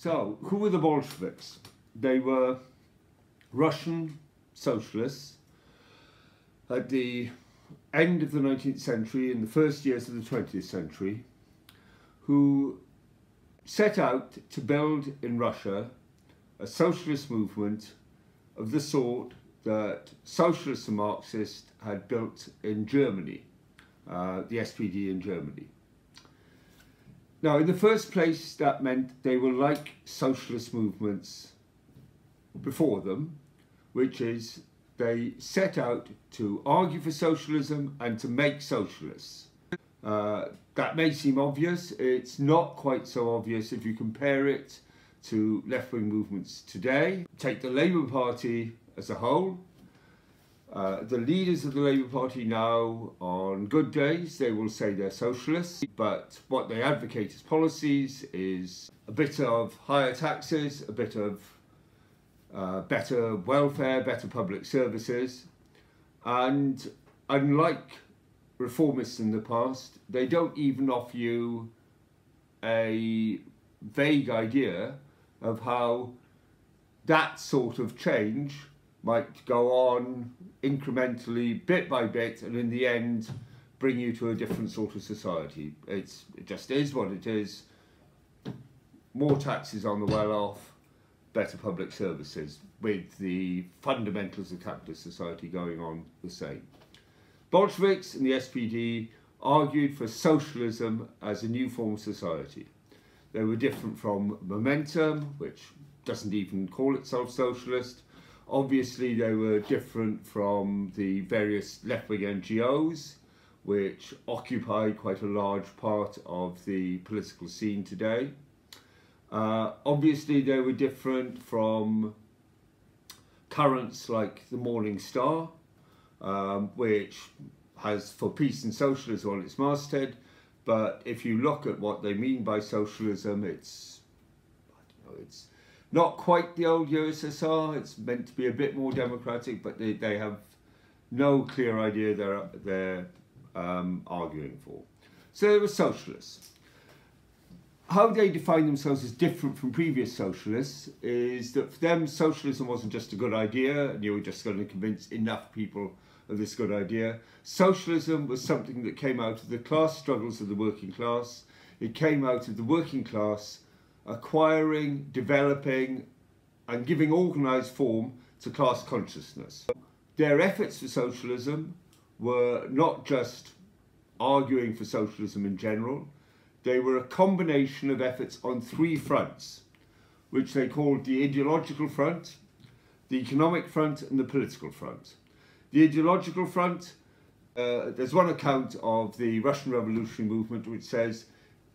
So, who were the Bolsheviks? They were Russian socialists at the end of the 19th century and the first years of the 20th century, who set out to build in Russia a socialist movement of the sort that socialists and Marxists had built in Germany, the SPD in Germany. Now, in the first place, that meant they were like socialist movements before them, which is they set out to argue for socialism and to make socialists. That may seem obvious. It's not quite so obvious if you compare it to left-wing movements today. Take the Labour Party as a whole. The leaders of the Labour Party now, on good days, they will say they're socialists, but what they advocate as policies is a bit of higher taxes, a bit of better welfare, better public services, and unlike reformists in the past, they don't even offer you a vague idea of how that sort of change might go on incrementally, bit by bit, and in the end bring you to a different sort of society. It just is what it is. More taxes on the well-off, better public services, with the fundamentals of capitalist society going on the same. Bolsheviks and the SPD argued for socialism as a new form of society. They were different from Momentum, which doesn't even call itself socialist. Obviously, they were different from the various left-wing NGOs, which occupy quite a large part of the political scene today. Obviously, they were different from currents like the Morning Star, which has for peace and socialism on its masthead. But if you look at what they mean by socialism, it's not quite the old USSR. It's meant to be a bit more democratic, but they have no clear idea they're arguing for. So they were socialists. How they define themselves as different from previous socialists is that for them, socialism wasn't just a good idea and you were just going to convince enough people of this good idea. Socialism was something that came out of the class struggles of the working class. It came out of the working class acquiring, developing and giving organised form to class consciousness. Their efforts for socialism were not just arguing for socialism in general. They were a combination of efforts on three fronts, which they called the ideological front, the economic front and the political front. The ideological front, there's one account of the Russian Revolutionary movement which says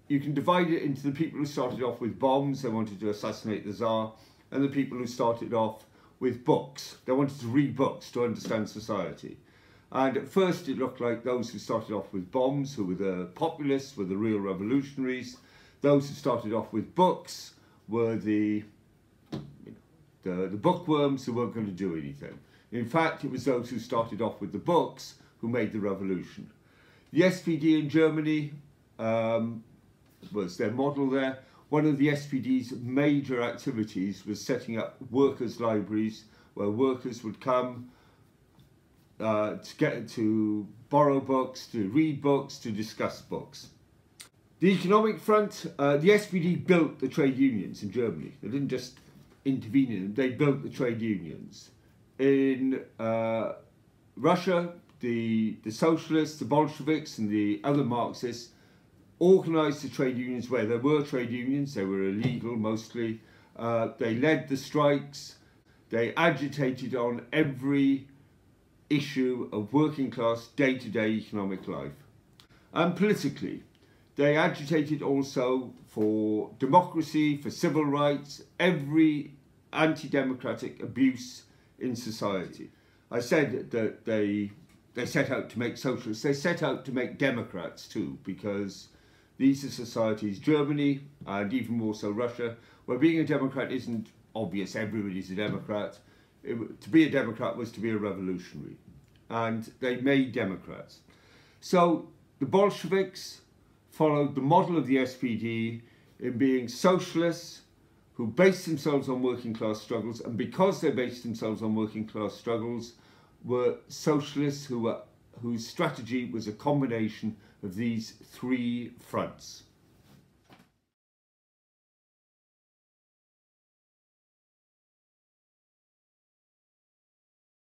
you can divide it into the people who started off with bombs, they wanted to assassinate the Tsar, and the people who started off with books. They wanted to read books to understand society. And at first it looked like those who started off with bombs, who were the populists, were the real revolutionaries. Those who started off with books were the bookworms who weren't going to do anything. In fact, it was those who started off with the books who made the revolution. The SPD in Germany was their model there. One of the SPD's major activities was setting up workers' libraries where workers would come to borrow books, to read books, to discuss books. The economic front, the SPD built the trade unions in Germany. They didn't just intervene in them, they built the trade unions. In Russia, the socialists, the Bolsheviks and the other Marxists organised the trade unions where there were trade unions. They were illegal mostly. They led the strikes. They agitated on every issue of working class day-to-day economic life. And politically, they agitated also for democracy, for civil rights, every anti-democratic abuse in society. I said that they set out to make socialists. They set out to make democrats too, because these are societies, Germany and even more so Russia, where being a democrat isn't obvious. Everybody's a democrat. To be a democrat was to be a revolutionary. And they made democrats. So the Bolsheviks followed the model of the SPD in being socialists who based themselves on working class struggles, and because they based themselves on working class struggles, were socialists whose strategy was a combination of these three fronts.